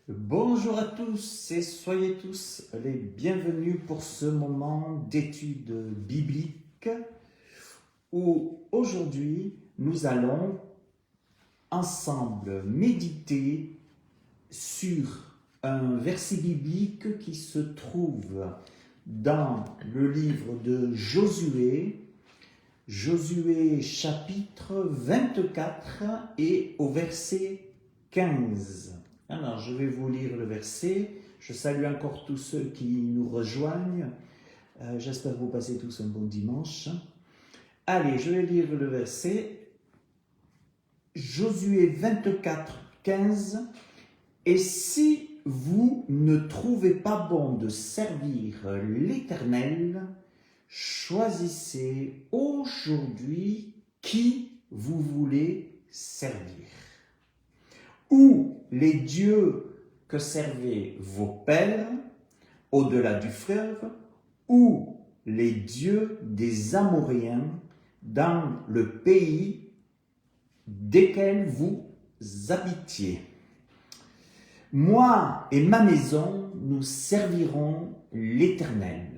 Bonjour à tous et soyez tous les bienvenus pour ce moment d'étude biblique où aujourd'hui nous allons ensemble méditer sur un verset biblique qui se trouve dans le livre de Josué, Josué chapitre 24 et au verset 15. Alors, je vais vous lire le verset. Je salue encore tous ceux qui nous rejoignent. J'espère que vous passez tous un bon dimanche. Allez, je vais lire le verset. Josué 24, 15. Et si vous ne trouvez pas bon de servir l'Éternel, choisissez aujourd'hui qui vous voulez servir. Ou les dieux que servaient vos pères au-delà du fleuve, ou les dieux des Amoréens dans le pays desquels vous habitiez. Moi et ma maison, nous servirons l'Éternel.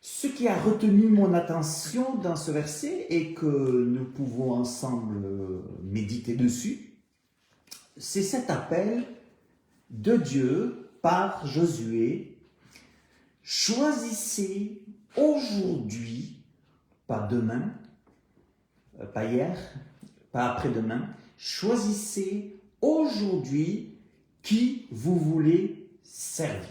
Ce qui a retenu mon attention dans ce verset et que nous pouvons ensemble méditer dessus, c'est cet appel de Dieu par Josué. Choisissez aujourd'hui, pas demain, pas hier, pas après-demain, choisissez aujourd'hui qui vous voulez servir.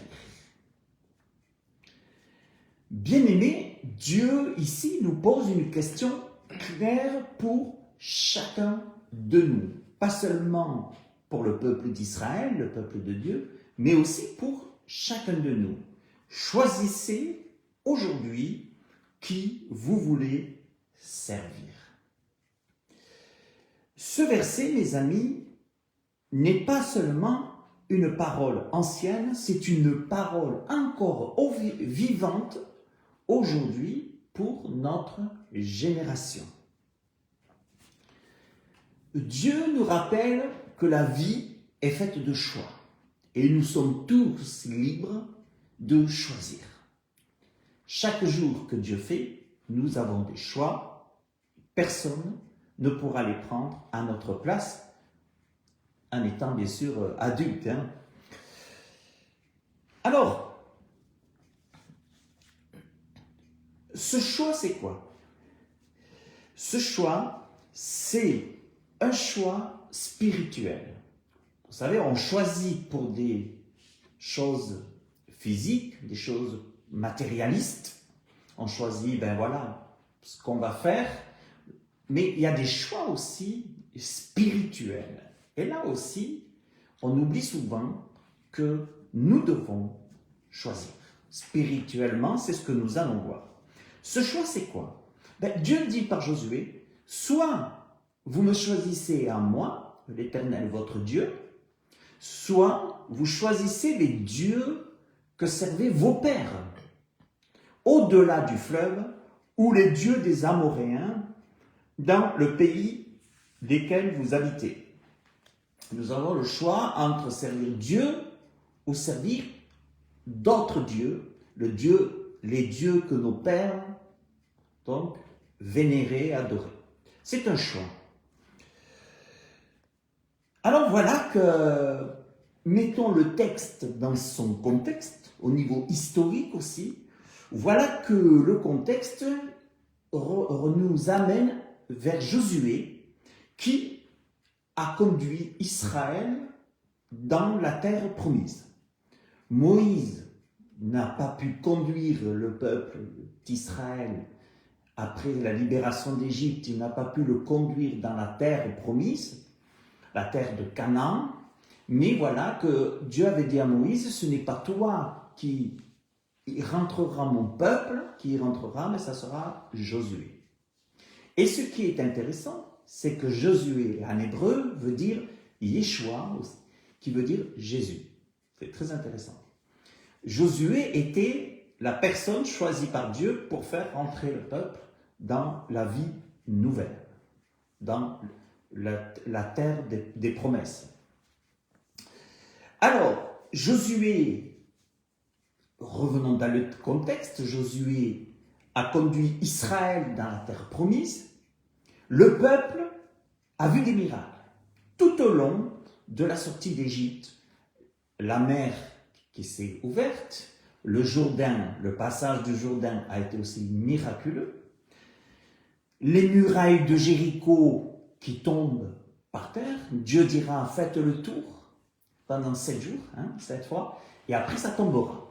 Bien-aimés, Dieu ici nous pose une question claire pour chacun de nous. Pas seulement pour le peuple d'Israël, le peuple de Dieu, mais aussi pour chacun de nous. Choisissez aujourd'hui qui vous voulez servir. Ce verset, mes amis, n'est pas seulement une parole ancienne, c'est une parole encore vivante aujourd'hui pour notre génération. Dieu nous rappelle que la vie est faite de choix et nous sommes tous libres de choisir. Chaque jour que Dieu fait, nous avons des choix. Personne ne pourra les prendre à notre place en étant bien sûr adulte. Alors, ce choix, c'est quoi? Ce choix, c'est un choix spirituel. Vous savez, on choisit pour des choses physiques, des choses matérialistes. On choisit, ce qu'on va faire. Mais il y a des choix aussi spirituels. Et là aussi, on oublie souvent que nous devons choisir. Spirituellement, c'est ce que nous allons voir. Ce choix, c'est quoi? Dieu dit par Josué, soit vous me choisissez à moi, l'Éternel votre Dieu, soit vous choisissez les dieux que servaient vos pères, au-delà du fleuve, ou les dieux des Amoréens, dans le pays desquels vous habitez. Nous avons le choix entre servir Dieu ou servir d'autres dieux, les dieux que nos pères donc vénéraient, adoraient. C'est un choix. Alors voilà que, mettons le texte dans son contexte, au niveau historique aussi, voilà que le contexte nous amène vers Josué qui a conduit Israël dans la terre promise. Moïse n'a pas pu conduire le peuple d'Israël après la libération d'Égypte, il n'a pas pu le conduire dans la terre promise, la terre de Canaan, mais voilà que Dieu avait dit à Moïse, ce n'est pas toi qui rentrera mon peuple, qui y rentrera, mais ça sera Josué. Et ce qui est intéressant, c'est que Josué en hébreu veut dire Yeshua aussi, qui veut dire Jésus. C'est très intéressant. Josué était la personne choisie par Dieu pour faire entrer le peuple dans la vie nouvelle, dans la terre des promesses. Alors, Josué, revenons dans le contexte, Josué a conduit Israël dans la terre promise. Le peuple a vu des miracles tout au long de la sortie d'Égypte. La mer qui s'est ouverte, le Jourdain, le passage du Jourdain a été aussi miraculeux. Les murailles de Jéricho qui tombent par terre, Dieu dira faites le tour pendant 7 jours, 7 fois, et après ça tombera.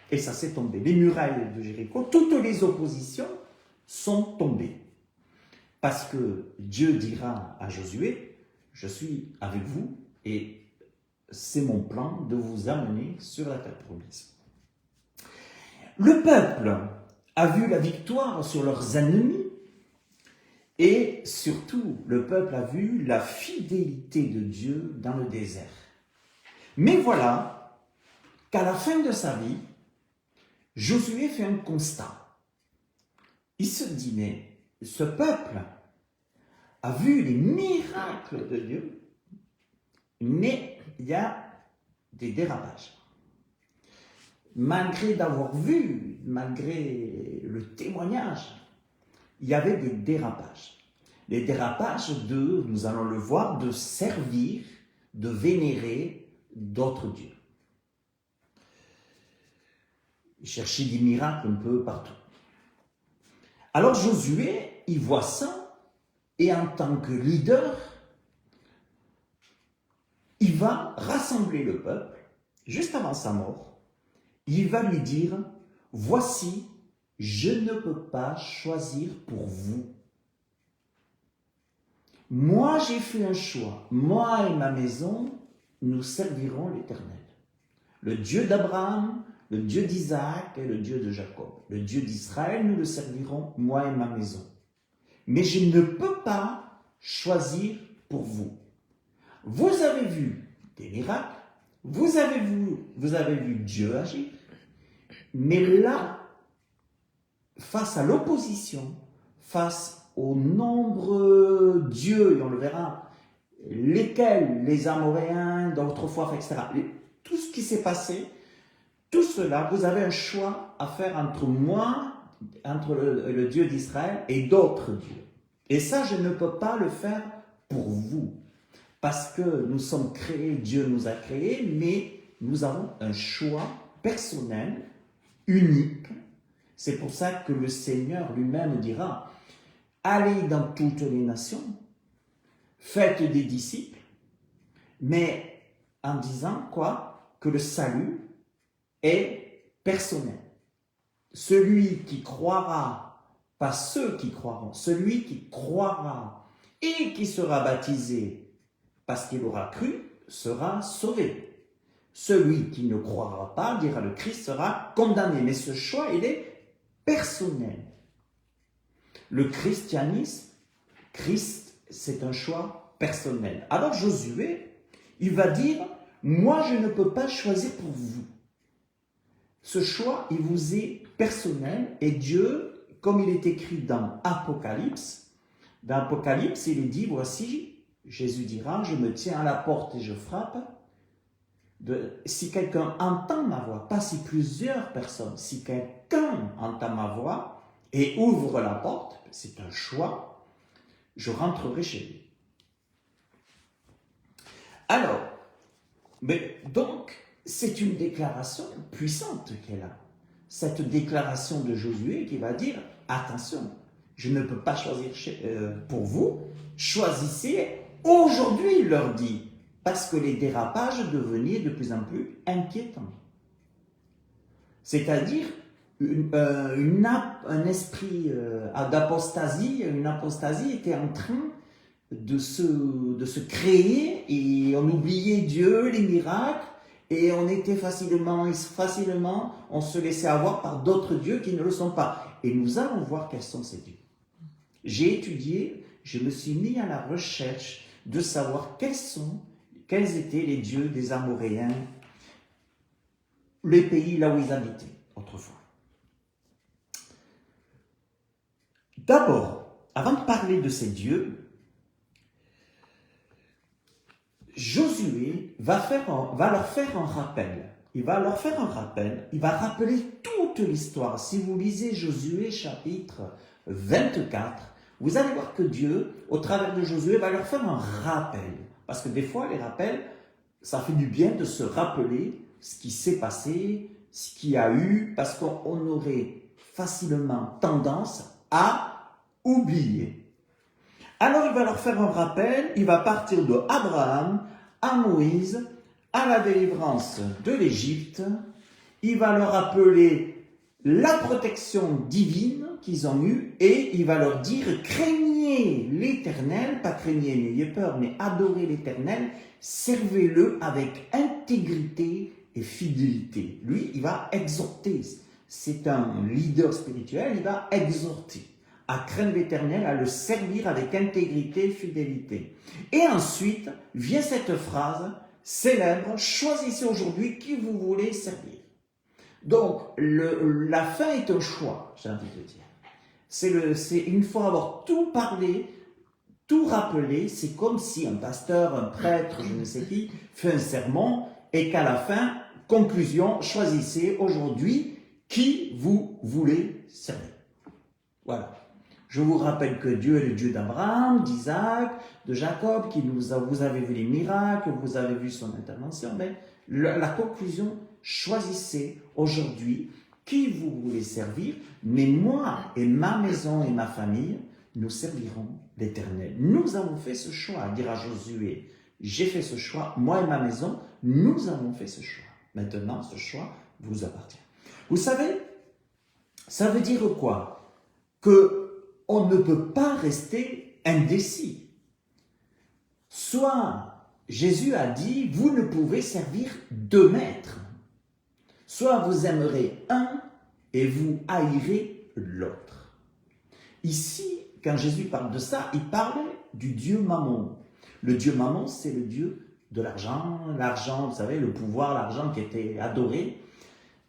Et ça s'est tombé. Les murailles de Jéricho, toutes les oppositions sont tombées. Parce que Dieu dira à Josué, je suis avec vous et c'est mon plan de vous amener sur la terre promise. Le peuple a vu la victoire sur leurs ennemis et surtout le peuple a vu la fidélité de Dieu dans le désert. Mais voilà qu'à la fin de sa vie, Josué fait un constat. Il se dit, mais ce peuple a vu les miracles de Dieu, mais il y a des dérapages. Malgré d'avoir vu, malgré le témoignage, il y avait des dérapages. Les dérapages de, nous allons le voir, de servir, de vénérer d'autres dieux. Il cherchait des miracles un peu partout. Alors Josué, il voit ça, et en tant que leader, il va rassembler le peuple, juste avant sa mort, il va lui dire, voici, je ne peux pas choisir pour vous. Moi, j'ai fait un choix. Moi et ma maison, nous servirons l'Éternel. Le Dieu d'Abraham, le Dieu d'Isaac et le Dieu de Jacob. Le Dieu d'Israël, nous le servirons, moi et ma maison. Mais je ne peux pas choisir pour vous. Vous avez vu des miracles, vous avez vu Dieu agir, mais là, face à l'opposition, face aux nombreux dieux, et on le verra, lesquels, les Amoréens, d'autrefois, etc., tout ce qui s'est passé, tout cela, vous avez un choix à faire entre moi, entre le Dieu d'Israël et d'autres dieux. Et ça, je ne peux pas le faire pour vous. Parce que nous sommes créés, Dieu nous a créés, mais nous avons un choix personnel, unique. C'est pour ça que le Seigneur lui-même dira, allez dans toutes les nations, faites des disciples, mais en disant quoi? Que le salut est personnel. Celui qui croira, pas ceux qui croiront, celui qui croira et qui sera baptisé parce qu'il aura cru, sera sauvé. Celui qui ne croira pas, dira le Christ, sera condamné. Mais ce choix, il est personnel. Le christianisme, Christ, c'est un choix personnel. Alors Josué, il va dire, moi je ne peux pas choisir pour vous. Ce choix, il vous est personnel et Dieu, comme il est écrit dans Apocalypse, il est dit, voici, Jésus dira, je me tiens à la porte et je frappe. Si quelqu'un entend ma voix, pas si plusieurs personnes, si quelqu'un entend ma voix et ouvre la porte, c'est un choix, je rentrerai chez lui. Alors, mais donc, c'est une déclaration puissante qu'elle a. Cette déclaration de Josué qui va dire, attention, je ne peux pas choisir pour vous, choisissez aujourd'hui, il leur dit, parce que les dérapages devenaient de plus en plus inquiétants. C'est-à-dire un esprit d'apostasie, une apostasie était en train de se créer et on oubliait Dieu, les miracles, et on était facilement, on se laissait avoir par d'autres dieux qui ne le sont pas. Et nous allons voir quels sont ces dieux. J'ai étudié, je me suis mis à la recherche de savoir quels étaient les dieux des Amoréens, les pays là où ils habitaient autrefois. D'abord, avant de parler de ces dieux, Josué va leur faire un rappel. Il va leur faire un rappel, il va rappeler toute l'histoire. Si vous lisez Josué chapitre 24, vous allez voir que Dieu, au travers de Josué, va leur faire un rappel. Parce que des fois, les rappels, ça fait du bien de se rappeler ce qui s'est passé, ce qu'il y a eu, parce qu'on aurait facilement tendance à oublier. Alors il va leur faire un rappel, il va partir de Abraham à Moïse, à la délivrance de l'Égypte, il va leur rappeler la protection divine qu'ils ont eue et il va leur dire craignez l'Éternel, pas craignez, n'ayez peur, mais adorez l'Éternel, servez-le avec intégrité et fidélité. Lui, il va exhorter, c'est un leader spirituel, il va exhorter à craindre l'Éternel, à le servir avec intégrité et fidélité. Et ensuite vient cette phrase célèbre, choisissez aujourd'hui qui vous voulez servir. Donc, la fin est un choix, j'ai envie de dire. C'est une fois avoir tout parlé, tout rappelé, c'est comme si un pasteur, un prêtre, je ne sais qui, fait un sermon et qu'à la fin, conclusion, choisissez aujourd'hui qui vous voulez servir. Voilà. Je vous rappelle que Dieu est le Dieu d'Abraham, d'Isaac, de Jacob, vous avez vu les miracles, vous avez vu son intervention. Mais la conclusion, choisissez aujourd'hui qui vous voulez servir, mais moi et ma maison et ma famille, nous servirons l'Éternel. Nous avons fait ce choix, dira Josué. J'ai fait ce choix, moi et ma maison, nous avons fait ce choix. Maintenant, ce choix vous appartient. Vous savez, ça veut dire quoi? On ne peut pas rester indécis. Soit Jésus a dit, vous ne pouvez servir deux maîtres. Soit vous aimerez un et vous haïrez l'autre. Ici, quand Jésus parle de ça, il parle du Dieu Mammon. Le Dieu Mammon, c'est le Dieu de l'argent, vous savez, le pouvoir, l'argent qui était adoré.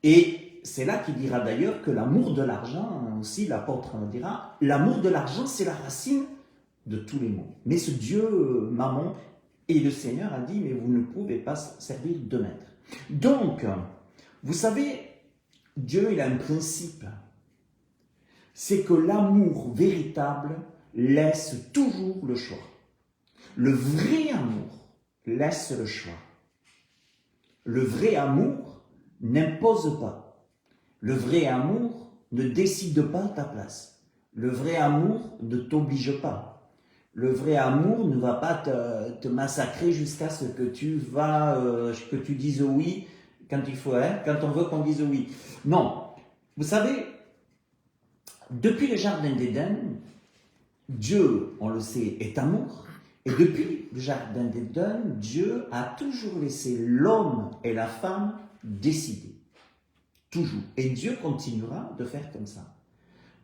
Et c'est là qu'il dira d'ailleurs que l'amour de l'argent, aussi l'apôtre dira, l'amour de l'argent c'est la racine de tous les maux. Mais ce Dieu Mammon, et le Seigneur a dit, mais vous ne pouvez pas servir deux maîtres. Donc, vous savez, Dieu il a un principe, c'est que l'amour véritable laisse toujours le choix. Le vrai amour laisse le choix. Le vrai amour n'impose pas. Le vrai amour ne décide pas à ta place. Le vrai amour ne t'oblige pas. Le vrai amour ne va pas te massacrer jusqu'à ce que que tu dises oui quand il faut, quand on veut qu'on dise oui. Non. Vous savez, depuis le jardin d'Éden, Dieu, on le sait, est amour. Et depuis le jardin d'Éden, Dieu a toujours laissé l'homme et la femme décider. Toujours. Et Dieu continuera de faire comme ça.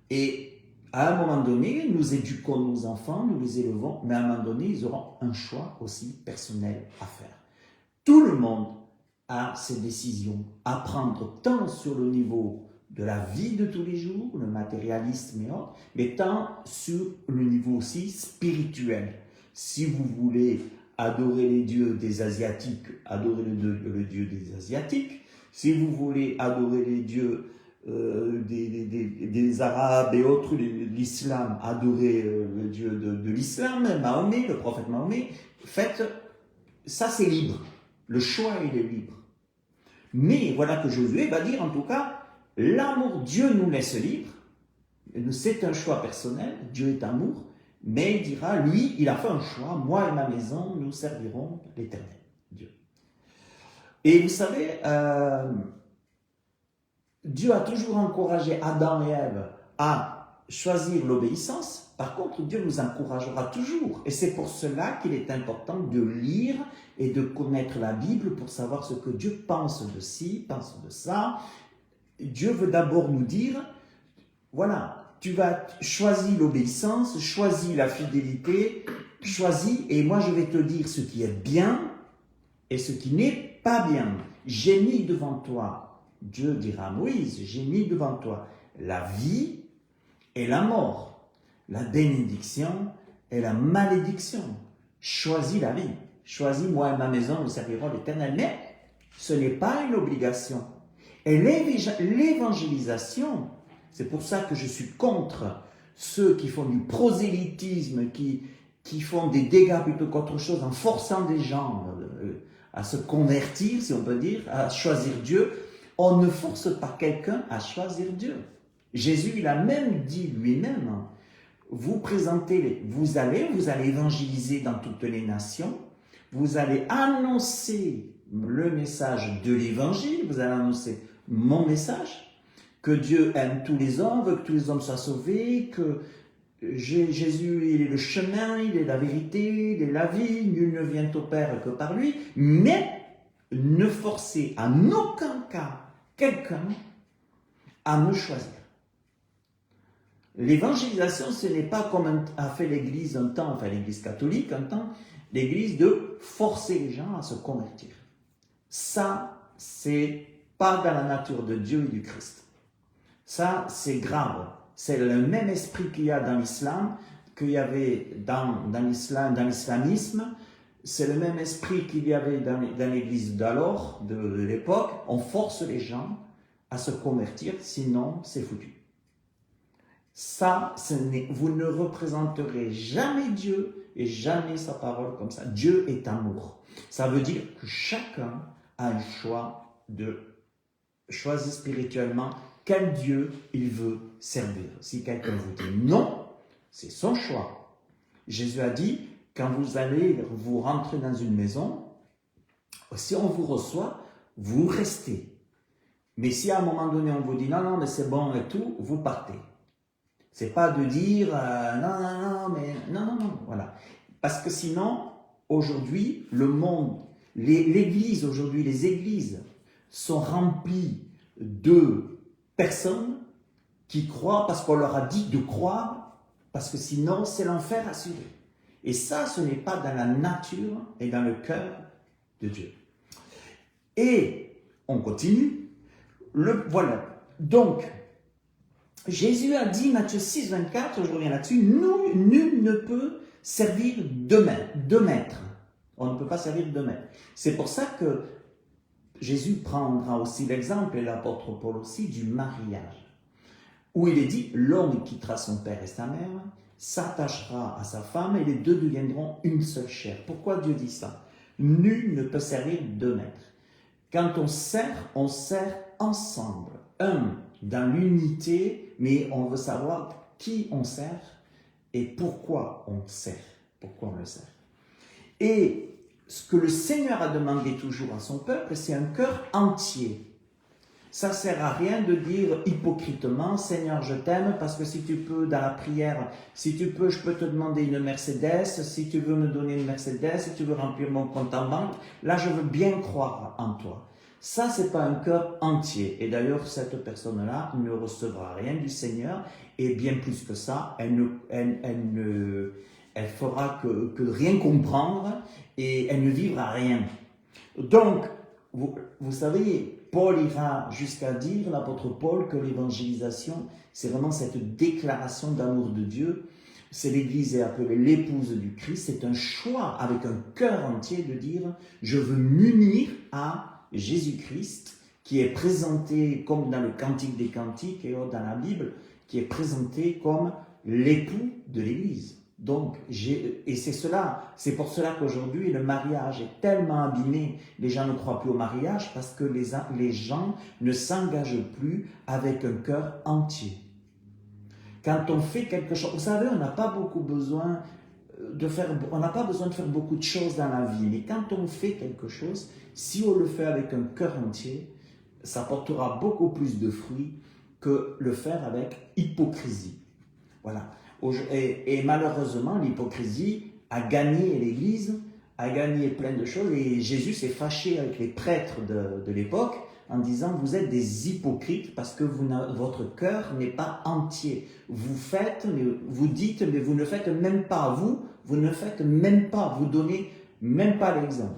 Et à un moment donné, nous éduquons nos enfants, nous les élevons, mais à un moment donné, ils auront un choix aussi personnel à faire. Tout le monde a ses décisions à prendre, tant sur le niveau de la vie de tous les jours, le matérialisme et autres, mais tant sur le niveau aussi spirituel. Si vous voulez adorer les dieux des Asiatiques, adorez le Dieu des Asiatiques. Si vous voulez adorer les dieux des Arabes et autres, l'islam, adorez le Dieu de l'islam, Mahomet, le prophète Mahomet, faites, ça c'est libre. Le choix, il est libre. Mais voilà que Josué va dire, en tout cas, l'amour, Dieu nous laisse libre. C'est un choix personnel, Dieu est amour, mais il dira, lui, il a fait un choix, moi et ma maison, nous servirons l'Éternel, Dieu. Et vous savez, Dieu a toujours encouragé Adam et Ève à choisir l'obéissance. Par contre, Dieu nous encouragera toujours. Et c'est pour cela qu'il est important de lire et de connaître la Bible pour savoir ce que Dieu pense de ci, pense de ça. Dieu veut d'abord nous dire, voilà, tu vas choisir l'obéissance, choisis la fidélité, choisis, et moi je vais te dire ce qui est bien et ce qui n'est pas bien. J'ai mis devant toi, Dieu dira à Moïse, j'ai mis devant toi la vie et la mort, la bénédiction et la malédiction. Choisis la vie, choisi, moi et ma maison, nous servirons l'Éternel. Mais ce n'est pas une obligation. Et l'évangélisation, c'est pour ça que je suis contre ceux qui font du prosélytisme, qui font des dégâts plutôt qu'autre chose, en forçant des gens à se convertir, si on peut dire, à choisir Dieu. On ne force pas quelqu'un à choisir Dieu. Jésus, il a même dit lui-même, vous allez évangéliser dans toutes les nations, vous allez annoncer le message de l'évangile, vous allez annoncer mon message, que Dieu aime tous les hommes, veut que tous les hommes soient sauvés, que Jésus, il est le chemin, il est la vérité, il est la vie, nul ne vient au Père que par lui, mais ne forcez en aucun cas quelqu'un à me choisir. L'évangélisation, ce n'est pas comme a fait l'Église un temps, enfin l'Église catholique un temps, l'Église de forcer les gens à se convertir. Ça, c'est pas dans la nature de Dieu et du Christ. Ça, c'est grave. C'est le même esprit qu'il y a dans l'islam, qu'il y avait dans l'islamisme. C'est le même esprit qu'il y avait dans l'église d'alors, de l'époque. On force les gens à se convertir, sinon c'est foutu. Ça, vous ne représenterez jamais Dieu et jamais sa parole comme ça. Dieu est amour. Ça veut dire que chacun a un choix de choisir spirituellement quel Dieu il veut servir. Si quelqu'un vous dit non, c'est son choix. Jésus a dit, quand vous rentrez dans une maison, si on vous reçoit, vous restez. Mais si à un moment donné on vous dit non, mais c'est bon et tout, vous partez. C'est pas de dire non, voilà. Parce que sinon, aujourd'hui, le monde, l'Église aujourd'hui, les églises sont remplies de personnes qui croient parce qu'on leur a dit de croire, parce que sinon c'est l'enfer assuré. Et ça, ce n'est pas dans la nature et dans le cœur de Dieu. Et on continue. Voilà. Donc, Jésus a dit, Matthieu 6, 24, je reviens là-dessus, nul ne peut servir deux maîtres. On ne peut pas servir deux maîtres. C'est pour ça que Jésus prendra aussi l'exemple, et l'apôtre Paul aussi, du mariage. Où il est dit, l'homme quittera son père et sa mère, s'attachera à sa femme, et les deux deviendront une seule chair. Pourquoi Dieu dit ça? Nul ne peut servir deux maîtres. Quand on sert ensemble. Dans l'unité, mais on veut savoir qui on sert et pourquoi on sert. Pourquoi on le sert. Et ce que le Seigneur a demandé toujours à son peuple, c'est un cœur entier. Ça ne sert à rien de dire hypocritement, Seigneur, je t'aime, parce que si tu peux, dans la prière, si tu peux, je peux te demander une Mercedes, si tu veux me donner une Mercedes, si tu veux remplir mon compte en banque, là, je veux bien croire en toi. Ça, c'est pas un cœur entier. Et d'ailleurs, cette personne-là ne recevra rien du Seigneur. Et bien plus que ça, elle fera que rien comprendre et elle ne vivra rien. Donc, vous savez, Paul ira jusqu'à dire, l'apôtre Paul, que l'évangélisation, c'est vraiment cette déclaration d'amour de Dieu. C'est l'Église est appelée l'épouse du Christ. C'est un choix avec un cœur entier de dire, je veux m'unir à Jésus-Christ, qui est présenté comme dans le Cantique des Cantiques et dans la Bible, qui est présenté comme l'époux de l'Église. Donc, c'est pour cela qu'aujourd'hui, le mariage est tellement abîmé. Les gens ne croient plus au mariage parce que les gens ne s'engagent plus avec un cœur entier. Quand on fait quelque chose, vous savez, on n'a pas besoin de faire beaucoup de choses dans la vie, mais quand on fait quelque chose, si on le fait avec un cœur entier, ça portera beaucoup plus de fruits que le faire avec hypocrisie. Voilà. Et malheureusement, l'hypocrisie a gagné l'Église, a gagné plein de choses, et Jésus s'est fâché avec les prêtres de l'époque en disant, vous êtes des hypocrites parce que votre cœur n'est pas entier. Vous dites, mais vous ne faites même pas. Vous ne faites même pas, vous donnez même pas l'exemple.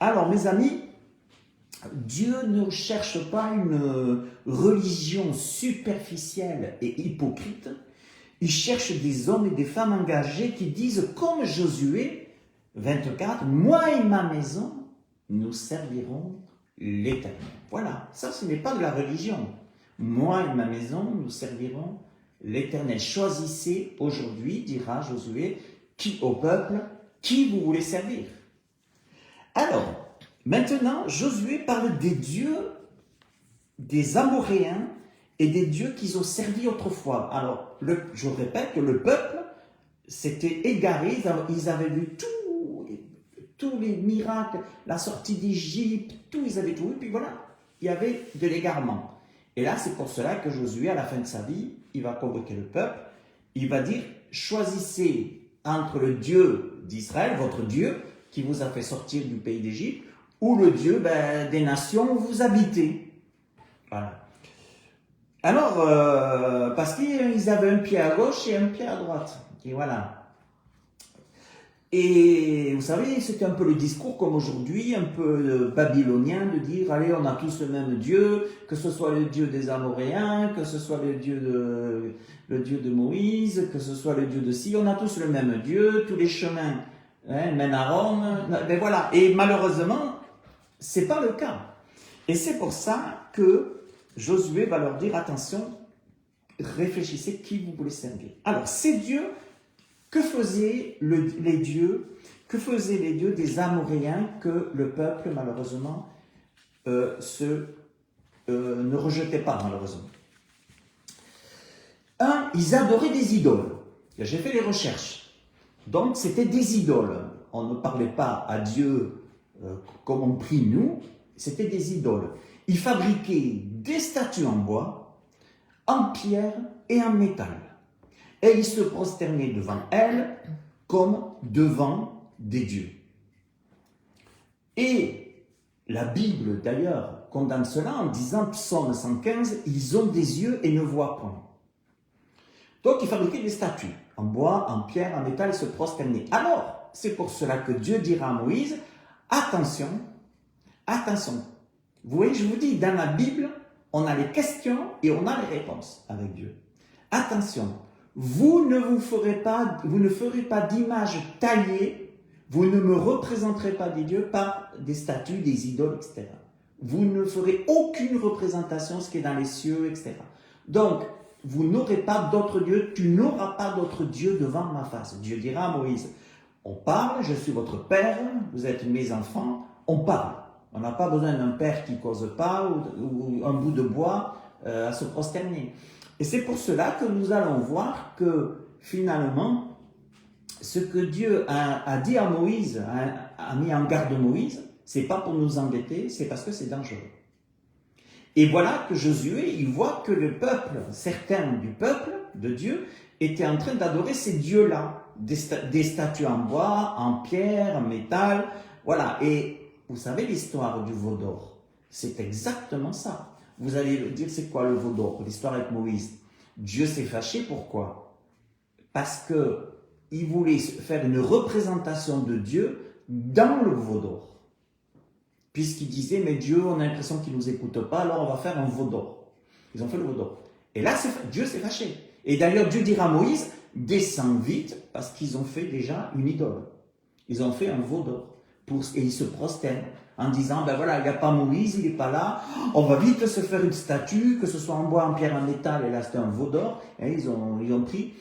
Alors, mes amis, Dieu ne cherche pas une religion superficielle et hypocrite. Il cherche des hommes et des femmes engagés qui disent, comme Josué, 24, moi et ma maison, nous servirons l'Éternel. Voilà, ça ce n'est pas de la religion. Moi et ma maison, nous servirons l'Éternel. Choisissez aujourd'hui, dira Josué, au peuple, qui vous voulez servir. Alors, maintenant, Josué parle des dieux des Amoréens et des dieux qu'ils ont servis autrefois. Alors, je répète que le peuple s'était égaré, ils avaient vu tous les miracles, la sortie d'Égypte, ils avaient tout vu, puis voilà, il y avait de l'égarement. Et là, c'est pour cela que Josué, à la fin de sa vie, il va convoquer le peuple, il va dire, choisissez entre le Dieu d'Israël, votre Dieu, qui vous a fait sortir du pays d'Égypte, ou le Dieu des nations où vous habitez. Voilà. Alors, parce qu'ils avaient un pied à gauche et un pied à droite. Et voilà. Et vous savez, c'était un peu le discours comme aujourd'hui, un peu babylonien, de dire, allez, on a tous le même Dieu, que ce soit le Dieu des Amoréens, que ce soit le Dieu de Moïse, que ce soit le Dieu de Sion, on a tous le même Dieu, tous les chemins mènent à Rome. Mais voilà. Et malheureusement, c'est pas le cas. Et c'est pour ça que Josué va leur dire, attention, réfléchissez qui vous voulez servir. Alors, ces dieux, que faisaient les dieux des Amoréens que le peuple, malheureusement, ne rejetait pas, malheureusement. Ils adoraient des idoles. J'ai fait les recherches. Donc, c'était des idoles. On ne parlait pas à Dieu comme on prie nous, c'était des idoles. Ils fabriquaient des statues en bois, en pierre et en métal. Et ils se prosternaient devant elles comme devant des dieux. Et la Bible, d'ailleurs, condamne cela en disant, psaume 115, « Ils ont des yeux et ne voient point ». Donc, ils fabriquaient des statues en bois, en pierre, en métal, ils se prosternaient. Alors, c'est pour cela que Dieu dira à Moïse, « Attention, attention ». Vous voyez, je vous dis, dans la Bible, on a les questions et on a les réponses avec Dieu. Attention, vous ne ferez pas d'image taillée, vous ne me représenterez pas des dieux par des statues, des idoles, etc. Vous ne ferez aucune représentation, ce qui est dans les cieux, etc. Donc, vous n'aurez pas d'autre Dieu, tu n'auras pas d'autre Dieu devant ma face. Dieu dira à Moïse, on parle, je suis votre père, vous êtes mes enfants, on parle. On n'a pas besoin d'un père qui ne cause pas ou un bout de bois à se prosterner. Et c'est pour cela que nous allons voir que finalement, ce que Dieu a dit à Moïse, a mis en garde Moïse, c'est pas pour nous embêter, c'est parce que c'est dangereux. Et voilà que Josué, il voit que le peuple, certains du peuple de Dieu, étaient en train d'adorer ces dieux-là, des statues en bois, en pierre, en métal, voilà. Et vous savez l'histoire du veau d'or, c'est exactement ça. Vous allez dire, c'est quoi le veau d'or? L'histoire avec Moïse. Dieu s'est fâché, pourquoi? Parce que il voulait faire une représentation de Dieu dans le veau d'or. Puisqu'il disait, mais Dieu, on a l'impression qu'il ne nous écoute pas, alors on va faire un veau d'or. Ils ont fait le veau d'or. Et là, Dieu s'est fâché. Et d'ailleurs, Dieu dira à Moïse, descends vite, parce qu'ils ont fait déjà une idole. Ils ont fait un veau d'or. Et ils se prosternent en disant, ben voilà, il n'y a pas Moïse, il n'est pas là, on va vite se faire une statue, que ce soit en bois, en pierre, en métal, et là c'était un veau d'or, et ils ont pris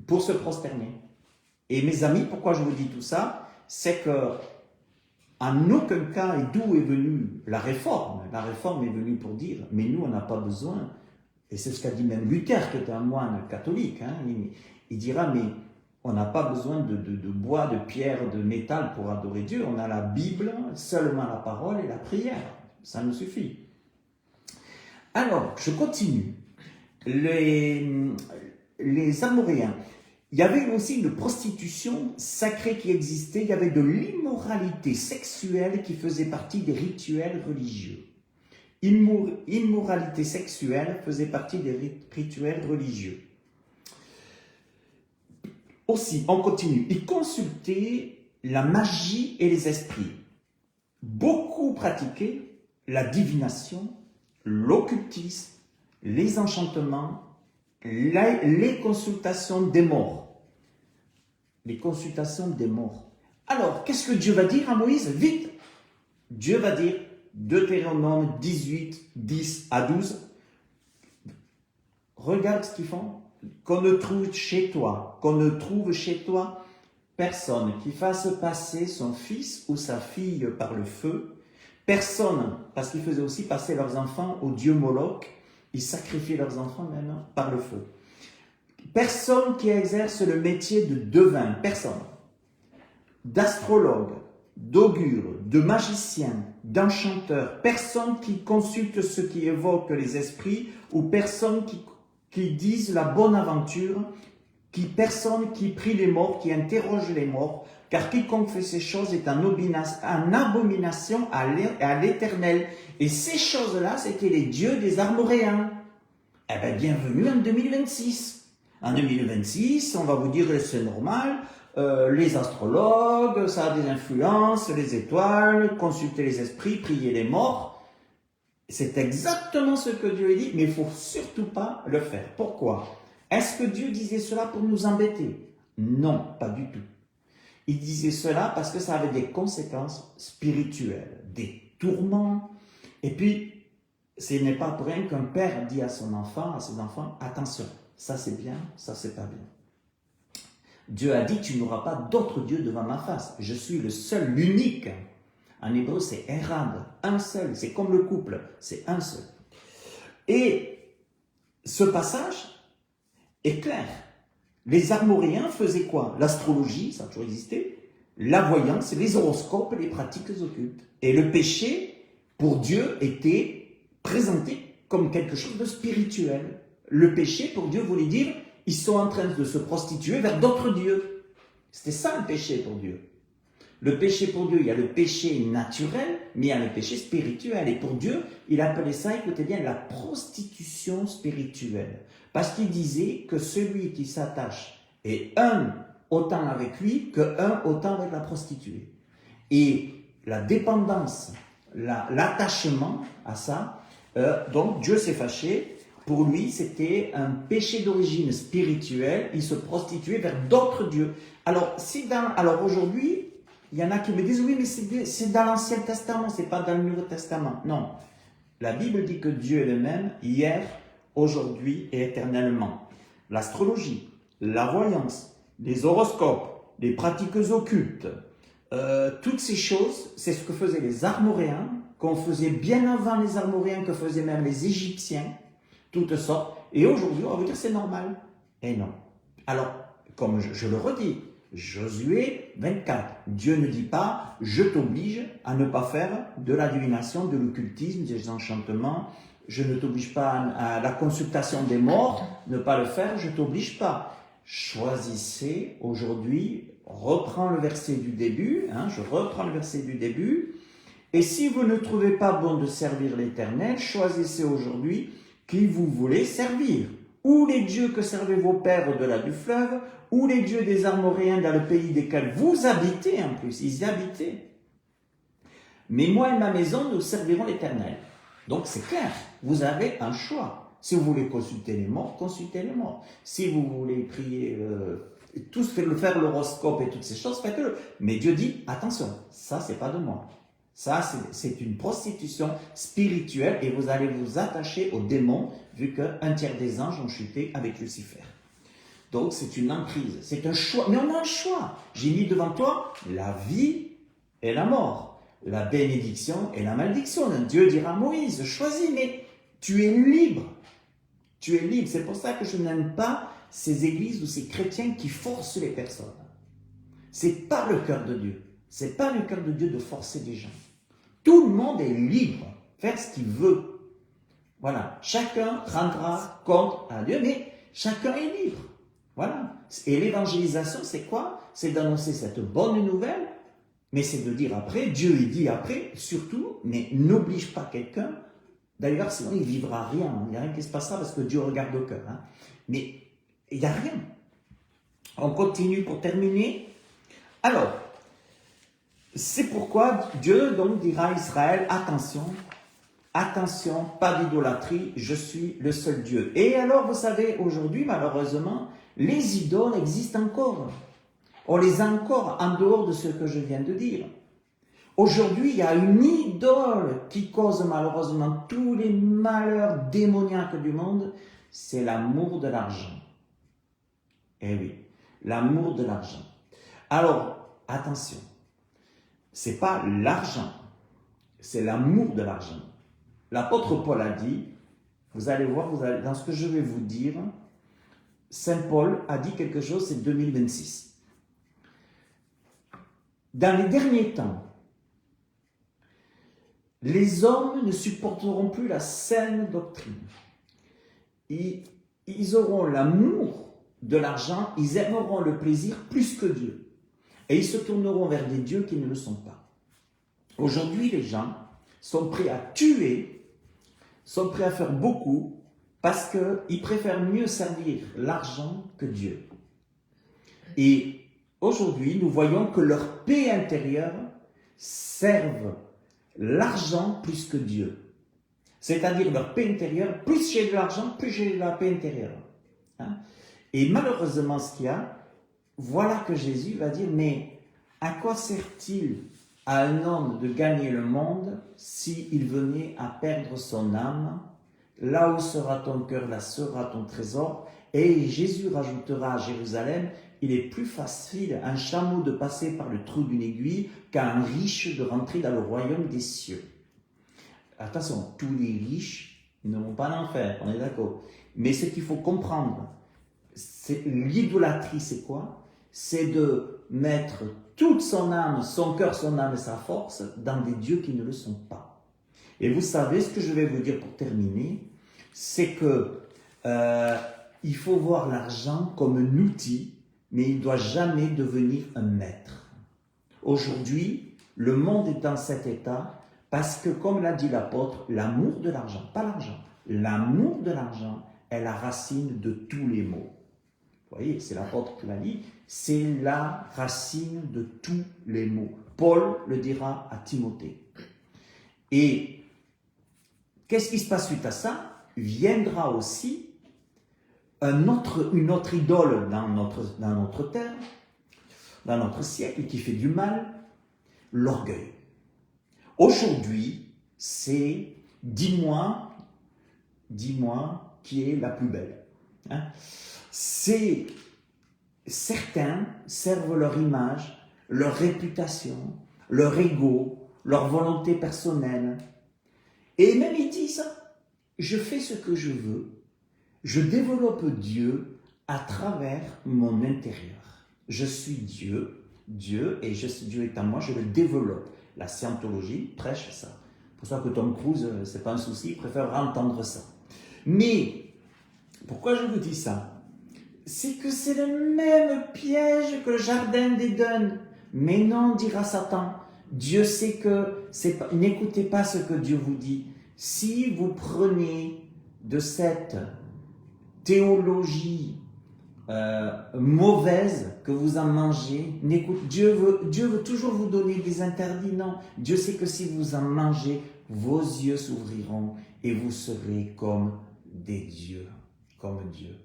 pour se prosterner. Et mes amis, pourquoi je vous dis tout ça? C'est que en aucun cas, et d'où est venue la réforme? La réforme est venue pour dire, mais nous on n'a pas besoin, et c'est ce qu'a dit même Luther, qui était un moine catholique, il dira, mais on n'a pas besoin de bois, de pierre, de métal pour adorer Dieu. On a la Bible, seulement la parole et la prière. Ça nous suffit. Alors, je continue. Les Amoréens. Il y avait aussi une prostitution sacrée qui existait. Il y avait de l'immoralité sexuelle qui faisait partie des rituels religieux. Immoralité sexuelle faisait partie des rituels religieux. Aussi, on continue. Ils consultaient la magie et les esprits. Beaucoup pratiquaient la divination, l'occultisme, les enchantements, les consultations des morts. Les consultations des morts. Alors, qu'est-ce que Dieu va dire à Moïse? Vite! Dieu va dire, Deutéronome 18, 10 à 12, regarde ce qu'ils font. Qu'on ne trouve chez toi personne qui fasse passer son fils ou sa fille par le feu. Personne, parce qu'ils faisaient aussi passer leurs enfants au dieu Moloch. Ils sacrifiaient leurs enfants même par le feu. Personne qui exerce le métier de devin, personne. D'astrologue, d'augure, de magicien, d'enchanteur, personne qui consulte ce qui évoque les esprits ou personne qui disent la bonne aventure, personne qui prie les morts, qui interroge les morts, car quiconque fait ces choses est en abomination à l'Éternel. Et ces choses-là, c'était les dieux des Armoréens. Eh bien, bienvenue en 2026. En 2026, on va vous dire que c'est normal, les astrologues, ça a des influences, les étoiles, consulter les esprits, prier les morts. C'est exactement ce que Dieu a dit, mais il ne faut surtout pas le faire. Pourquoi? Est-ce que Dieu disait cela pour nous embêter? Non, pas du tout. Il disait cela parce que ça avait des conséquences spirituelles, des tourments. Et puis, ce n'est pas pour rien qu'un père dit à ses enfants, attention, ça c'est bien, ça c'est pas bien. Dieu a dit, tu n'auras pas d'autre Dieu devant ma face. Je suis le seul, l'unique. En hébreu, c'est Erad, un seul. C'est comme le couple, c'est un seul. Et ce passage est clair. Les Armoréens faisaient quoi? L'astrologie, ça a toujours existé, la voyance, les horoscopes, les pratiques occultes. Et le péché, pour Dieu, était présenté comme quelque chose de spirituel. Le péché, pour Dieu, voulait dire, ils sont en train de se prostituer vers d'autres dieux. C'était ça le péché pour Dieu. Le péché pour Dieu, il y a le péché naturel, mais il y a le péché spirituel. Et pour Dieu, il appelait ça, écoutez bien, la prostitution spirituelle. Parce qu'il disait que celui qui s'attache est un autant avec lui que un autant avec la prostituée. Et la dépendance, l'attachement à ça, donc Dieu s'est fâché. Pour lui, c'était un péché d'origine spirituelle. Il se prostituait vers d'autres dieux. Alors aujourd'hui, il y en a qui me disent, oui, mais c'est dans l'Ancien Testament, c'est pas dans le Nouveau Testament. Non. La Bible dit que Dieu est le même hier, aujourd'hui et éternellement. L'astrologie, la voyance, les horoscopes, les pratiques occultes, toutes ces choses, c'est ce que faisaient les Armoréens, qu'on faisait bien avant les Armoréens, que faisaient même les Égyptiens, toutes sortes. Et aujourd'hui, on va vous dire c'est normal. Et non. Alors, comme je le redis, Josué 24, Dieu ne dit pas « je t'oblige à ne pas faire de la divination, de l'occultisme, des enchantements, je ne t'oblige pas à la consultation des morts, ne pas le faire, je ne t'oblige pas. » Choisissez aujourd'hui, reprends le verset du début, je reprends le verset du début, et si vous ne trouvez pas bon de servir l'Éternel, choisissez aujourd'hui qui vous voulez servir. Ou les dieux que servaient vos pères au-delà du fleuve, ou les dieux des Armoréens dans le pays desquels vous habitez en plus, ils y habitaient. Mais moi et ma maison, nous servirons l'Éternel. Donc c'est clair, vous avez un choix. Si vous voulez consulter les morts, consultez les morts. Si vous voulez prier, faire l'horoscope et toutes ces choses, faites-le. Mais Dieu dit, attention, ça c'est pas de moi. Ça, c'est une prostitution spirituelle et vous allez vous attacher aux démons vu qu'un tiers des anges ont chuté avec Lucifer. Donc, c'est une emprise, c'est un choix. Mais on a un choix. J'ai mis devant toi la vie et la mort, la bénédiction et la malédiction. Dieu dira à Moïse, choisis, mais tu es libre. Tu es libre. C'est pour ça que je n'aime pas ces églises ou ces chrétiens qui forcent les personnes. C'est pas le cœur de Dieu. C'est pas le cœur de Dieu de forcer les gens. Tout le monde est libre, faire ce qu'il veut. Voilà, chacun rendra compte à Dieu, mais chacun est libre. Voilà. Et l'évangélisation, c'est quoi? C'est d'annoncer cette bonne nouvelle, mais c'est de dire après, Dieu il dit après, surtout, mais n'oblige pas quelqu'un. D'ailleurs, sinon il ne vivra rien. Il n'y a rien qui se passera parce que Dieu regarde au cœur. Mais il n'y a rien. On continue pour terminer. Alors, c'est pourquoi Dieu donc dira à Israël, attention, attention, pas d'idolâtrie, je suis le seul Dieu. Et alors, vous savez, aujourd'hui, malheureusement, les idoles existent encore. On les a encore en dehors de ce que je viens de dire. Aujourd'hui, il y a une idole qui cause malheureusement tous les malheurs démoniaques du monde, c'est l'amour de l'argent. Eh oui, l'amour de l'argent. Alors, attention, c'est pas l'argent, c'est l'amour de l'argent. L'apôtre Paul a dit, vous allez voir, dans ce que je vais vous dire, Saint Paul a dit quelque chose, c'est 2026. Dans les derniers temps, les hommes ne supporteront plus la saine doctrine. Ils auront l'amour de l'argent, ils aimeront le plaisir plus que Dieu. Et ils se tourneront vers des dieux qui ne le sont pas. Aujourd'hui, les gens sont prêts à tuer, sont prêts à faire beaucoup, parce qu'ils préfèrent mieux servir l'argent que Dieu. Et aujourd'hui, nous voyons que leur paix intérieure servent l'argent plus que Dieu. C'est-à-dire leur paix intérieure, plus j'ai de l'argent, plus j'ai de la paix intérieure. Hein? Et malheureusement, ce qu'il y a, voilà que Jésus va dire, mais à quoi sert-il à un homme de gagner le monde s'il venait à perdre son âme? Là où sera ton cœur, là sera ton trésor. Et Jésus rajoutera à Jérusalem, il est plus facile à un chameau de passer par le trou d'une aiguille qu'à un riche de rentrer dans le royaume des cieux. Attention, tous les riches ne vont pas en enfer, on est d'accord. Mais ce qu'il faut comprendre, c'est l'idolâtrie, c'est quoi? C'est de mettre toute son âme, son cœur, son âme et sa force dans des dieux qui ne le sont pas. Et vous savez, ce que je vais vous dire pour terminer, c'est que il faut voir l'argent comme un outil, mais il ne doit jamais devenir un maître. Aujourd'hui, le monde est dans cet état parce que, comme l'a dit l'apôtre, l'amour de l'argent, pas l'argent, l'amour de l'argent est la racine de tous les maux. Vous voyez, c'est l'apôtre qui l'a dit, c'est la racine de tous les maux. Paul le dira à Timothée. Et qu'est-ce qui se passe suite à ça? Viendra aussi une autre idole dans notre terre, dans notre siècle, qui fait du mal, l'orgueil. Aujourd'hui, c'est dis-moi qui est la plus belle. Hein? C'est certains servent leur image, leur réputation, leur ego, leur volonté personnelle. Et même ils disent, je fais ce que je veux, je développe Dieu à travers mon intérieur. Je suis Dieu, Dieu est en moi, je le développe. La scientologie prêche ça. C'est pour ça que Tom Cruise, c'est pas un souci, il préfère entendre ça. Mais, pourquoi je vous dis ça? C'est que c'est le même piège que le jardin d'Éden. Mais non, dira Satan, Dieu sait que, n'écoutez pas ce que Dieu vous dit. Si vous prenez de cette théologie mauvaise que vous en mangez, Dieu veut toujours vous donner des interdits. Non, Dieu sait que si vous en mangez, vos yeux s'ouvriront et vous serez comme des dieux, comme Dieu.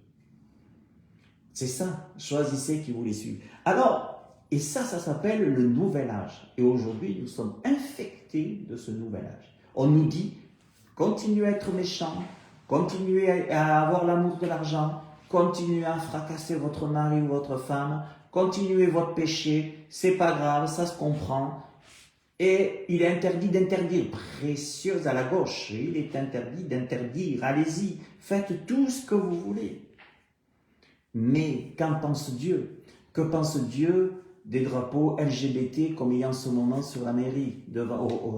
C'est ça, choisissez qui vous les suivent. Alors, et ça s'appelle le nouvel âge. Et aujourd'hui, nous sommes infectés de ce nouvel âge. On nous dit, continuez à être méchants, continuez à avoir l'amour de l'argent, continuez à fracasser votre mari ou votre femme, continuez votre péché, c'est pas grave, ça se comprend. Et il est interdit d'interdire, précieuse à la gauche, il est interdit d'interdire, allez-y, faites tout ce que vous voulez. Mais qu'en pense Dieu? Que pense Dieu des drapeaux LGBT comme il y a en ce moment sur la mairie,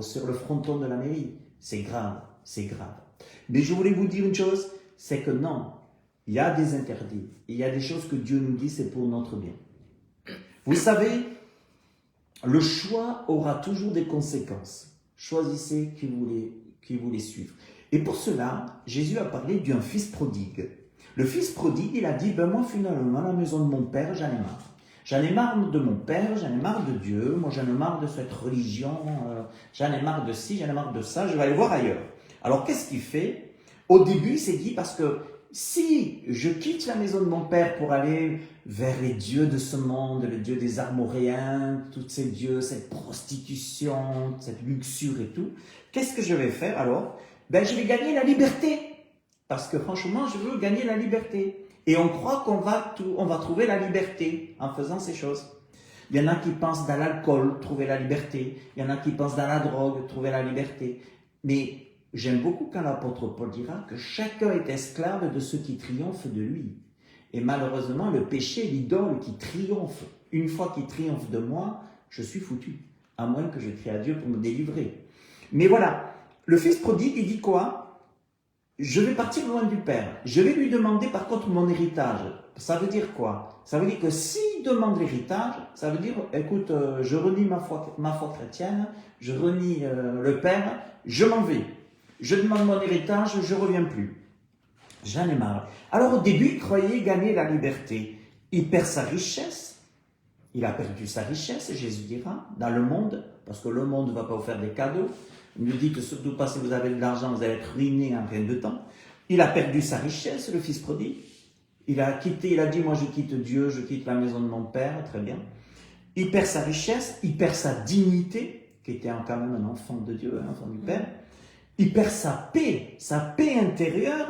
sur le fronton de la mairie? C'est grave, c'est grave. Mais je voulais vous dire une chose, c'est que non, il y a des interdits, il y a des choses que Dieu nous dit, c'est pour notre bien. Vous savez, le choix aura toujours des conséquences. Choisissez qui vous les suivre. Et pour cela, Jésus a parlé d'un fils prodigue. Le fils prodigue, il a dit, moi finalement, à la maison de mon père, j'en ai marre. J'en ai marre de mon père, j'en ai marre de Dieu, moi j'en ai marre de cette religion, j'en ai marre de ci, j'en ai marre de ça, je vais aller voir ailleurs. Alors qu'est-ce qu'il fait? Au début, il s'est dit, parce que Si je quitte la maison de mon père pour aller vers les dieux de ce monde, le dieu des Armoréens, tous ces dieux, cette prostitution, cette luxure et tout, qu'est-ce que je vais faire alors? Ben, je vais gagner la liberté. Parce que franchement, je veux gagner la liberté. Et on croit qu'on va trouver la liberté en faisant ces choses. Il y en a qui pensent dans l'alcool, trouver la liberté. Il y en a qui pensent dans la drogue, trouver la liberté. Mais j'aime beaucoup quand l'apôtre Paul dira que chacun est esclave de ceux qui triomphent de lui. Et malheureusement, le péché, l'idole qui triomphe, une fois qu'il triomphe de moi, je suis foutu. À moins que je crie à Dieu pour me délivrer. Mais voilà, le fils prodigue, il dit quoi? Je vais partir loin du Père. Je vais lui demander par contre mon héritage. Ça veut dire quoi? Ça veut dire que s'il demande l'héritage, ça veut dire, écoute, je renie ma foi chrétienne, je renie le Père, je m'en vais. Je demande mon héritage, je ne reviens plus. J'en ai marre. Alors au début, il croyait gagner la liberté. Il perd sa richesse. Il a perdu sa richesse, Jésus dira, dans le monde, parce que le monde ne va pas vous faire des cadeaux. Il nous dit que surtout pas si vous avez de l'argent, vous allez être ruiné en rien de temps. Il a perdu sa richesse, le fils prodigue. Il a dit, moi je quitte Dieu, je quitte la maison de mon père, très bien. Il perd sa richesse, il perd sa dignité, qui était quand même un enfant de Dieu, un enfant du Père. Il perd sa paix intérieure,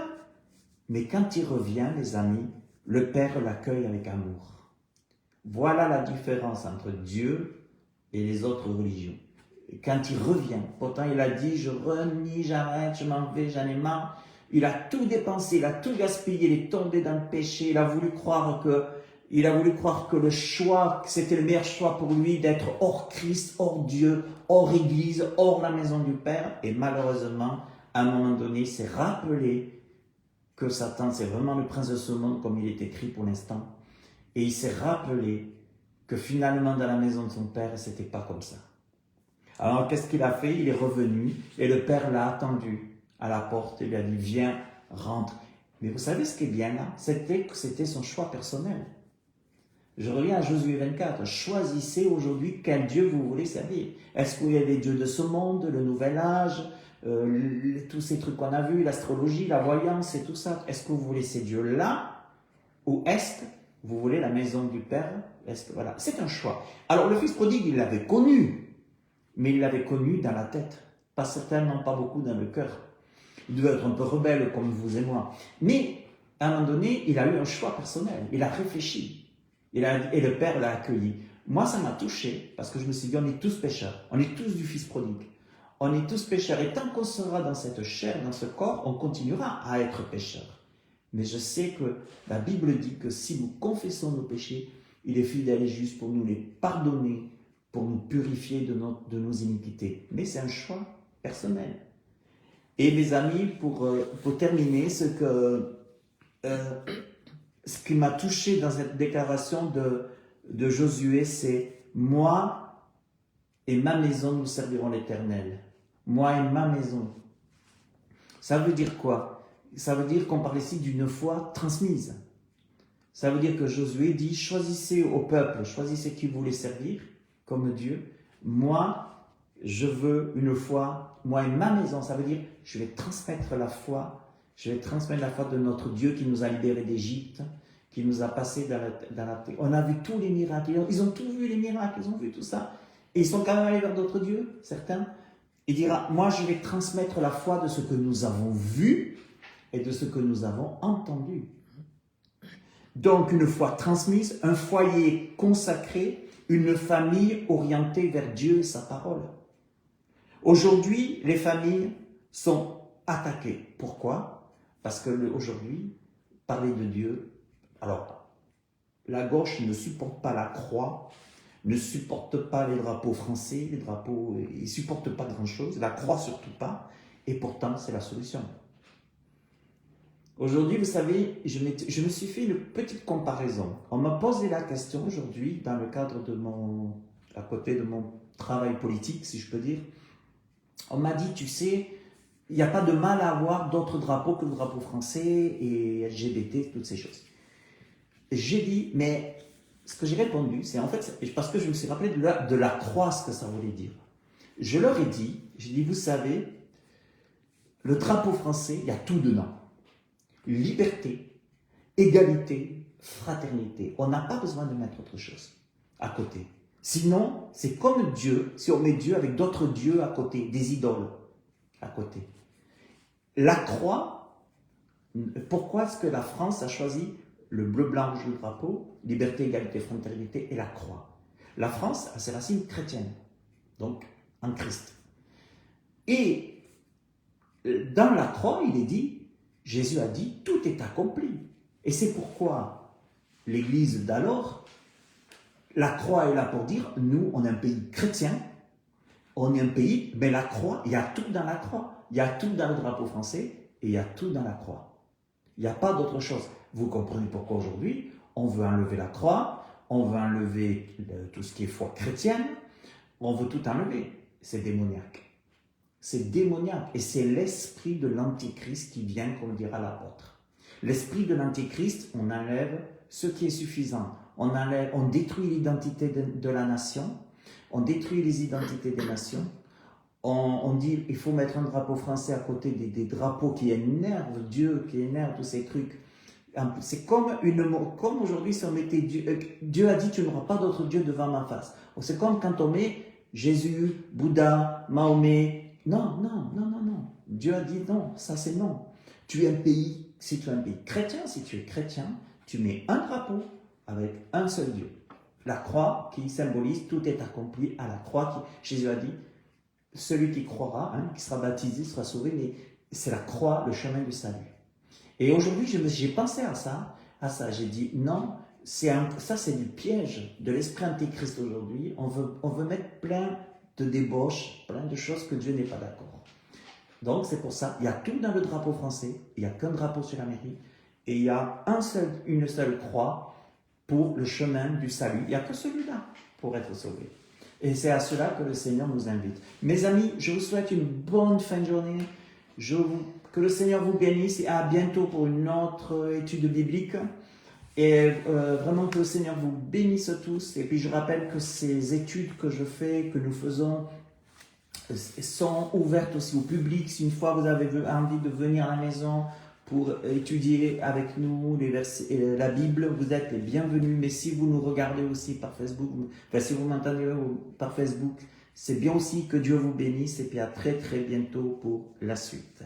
mais quand il revient, les amis, le Père l'accueille avec amour. Voilà la différence entre Dieu et les autres religions. Et quand il revient, pourtant il a dit, je renie, j'arrête, je m'en vais, j'en ai marre. Il a tout dépensé, il a tout gaspillé, il est tombé dans le péché, il a voulu croire que le choix, que c'était le meilleur choix pour lui d'être hors Christ, hors Dieu, hors Église, hors la maison du Père. Et malheureusement, à un moment donné, il s'est rappelé que Satan, c'est vraiment le prince de ce monde, comme il est écrit pour l'instant. Et il s'est rappelé que finalement, dans la maison de son Père, c'était pas comme ça. Alors, qu'est-ce qu'il a fait? Il est revenu et le Père l'a attendu à la porte et lui a dit, viens, rentre. Mais vous savez ce qui est bien là? C'était que c'était son choix personnel. Je reviens à Josué 24. Choisissez aujourd'hui quel Dieu vous voulez servir. Est-ce que vous voulez les dieux de ce monde, le nouvel âge, tous ces trucs qu'on a vus, l'astrologie, la voyance et tout ça? Est-ce que vous voulez ces dieux-là? Ou est-ce que vous voulez la maison du Père? Voilà, c'est un choix. Alors le fils prodigue, il l'avait connu, mais il l'avait connu dans la tête. Pas certainement, pas beaucoup dans le cœur. Il devait être un peu rebelle comme vous et moi. Mais à un moment donné, il a eu un choix personnel. Il a réfléchi. Et le Père l'a accueilli. Moi, ça m'a touché parce que je me suis dit, on est tous pécheurs. On est tous du fils prodigue. On est tous pécheurs. Et tant qu'on sera dans cette chair, dans ce corps, on continuera à être pécheurs. Mais je sais que la Bible dit que si nous confessons nos péchés, il est fidèle et juste pour nous les pardonner, pour nous purifier de nos iniquités. Mais c'est un choix personnel. Et mes amis, pour terminer, ce qui m'a touché dans cette déclaration de Josué, c'est « Moi et ma maison, nous servirons l'Éternel. Moi et ma maison. » Ça veut dire quoi? Ça veut dire qu'on parle ici d'une foi transmise. Ça veut dire que Josué dit « Choisissez au peuple, choisissez qui vous voulez servir comme Dieu. Moi, je veux une foi, moi et ma maison. » Ça veut dire je vais transmettre la foi. Je vais transmettre la foi de notre Dieu qui nous a libérés d'Égypte, qui nous a passés dans la terre. On a vu tous les miracles. Ils ont tout vu les miracles, ils ont vu tout ça. Et ils sont quand même allés vers d'autres dieux, certains. Il dira, moi je vais transmettre la foi de ce que nous avons vu et de ce que nous avons entendu. Donc une foi transmise, un foyer consacré, une famille orientée vers Dieu et sa parole. Aujourd'hui, les familles sont attaquées. Pourquoi? Parce qu'aujourd'hui, parler de Dieu, alors, la gauche ne supporte pas la croix, ne supporte pas les drapeaux français, les drapeaux, ils ne supportent pas grand-chose, la croix surtout pas, et pourtant c'est la solution. Aujourd'hui, vous savez, je me suis fait une petite comparaison. On m'a posé la question aujourd'hui, dans le cadre à côté de mon travail politique, si je peux dire, on m'a dit, tu sais, il n'y a pas de mal à avoir d'autres drapeaux que le drapeau français et LGBT, toutes ces choses. J'ai dit, mais ce que j'ai répondu, c'est en fait, parce que je me suis rappelé de la croix, ce que ça voulait dire. Je leur ai dit, j'ai dit, vous savez, le drapeau français, il y a tout dedans. liberté, égalité, fraternité. On n'a pas besoin de mettre autre chose à côté. Sinon, c'est comme Dieu, si on met Dieu avec d'autres dieux à côté, des idoles à côté. La croix, pourquoi est-ce que la France a choisi le bleu, blanc, rouge, le drapeau, liberté, égalité, fraternité et la croix? La France a ses racines chrétiennes, donc en Christ. Et dans la croix, il est dit, Jésus a dit, tout est accompli. Et c'est pourquoi l'Église d'alors, la croix est là pour dire, nous, on est un pays chrétien, on est un pays, mais la croix, il y a tout dans la croix. Il y a tout dans le drapeau français et il y a tout dans la croix. Il n'y a pas d'autre chose. Vous comprenez pourquoi aujourd'hui, on veut enlever la croix, on veut enlever tout ce qui est foi chrétienne, on veut tout enlever. C'est démoniaque. C'est démoniaque et c'est l'esprit de l'antichrist qui vient, comme dira l'apôtre. L'esprit de l'antichrist, on enlève ce qui est suffisant. On détruit l'identité de la nation, on détruit les identités des nations. On dit il faut mettre un drapeau français à côté des drapeaux qui énervent Dieu, qui énervent tous ces trucs. C'est comme aujourd'hui si on mettait Dieu a dit tu n'auras pas d'autre Dieu devant ma face. C'est comme quand on met Jésus, Bouddha, Mahomet. Non. Dieu a dit non, ça c'est non. Tu es un pays, si tu es un pays chrétien, si tu es chrétien, tu mets un drapeau avec un seul Dieu. La croix qui symbolise tout est accompli à la croix. Jésus a dit celui qui croira, qui sera baptisé, sera sauvé, mais c'est la croix, le chemin du salut. Et aujourd'hui, j'ai pensé à ça. J'ai dit non, ça c'est du piège de l'esprit antéchrist aujourd'hui. On veut mettre plein de débauches, plein de choses que Dieu n'est pas d'accord. Donc c'est pour ça, il y a tout dans le drapeau français, il n'y a qu'un drapeau sur la mairie, et il y a une seule croix pour le chemin du salut. Il n'y a que celui-là pour être sauvé. Et c'est à cela que le Seigneur nous invite. Mes amis, je vous souhaite une bonne fin de journée. Que le Seigneur vous bénisse et à bientôt pour une autre étude biblique. Et vraiment que le Seigneur vous bénisse tous. Et puis je rappelle que ces études que je fais, que nous faisons, sont ouvertes aussi au public. Si une fois vous avez envie de venir à la maison pour étudier avec nous la Bible, vous êtes les bienvenus. Mais si vous nous regardez aussi par Facebook, si vous m'entendez par Facebook, c'est bien aussi. Que Dieu vous bénisse et puis à très très bientôt pour la suite.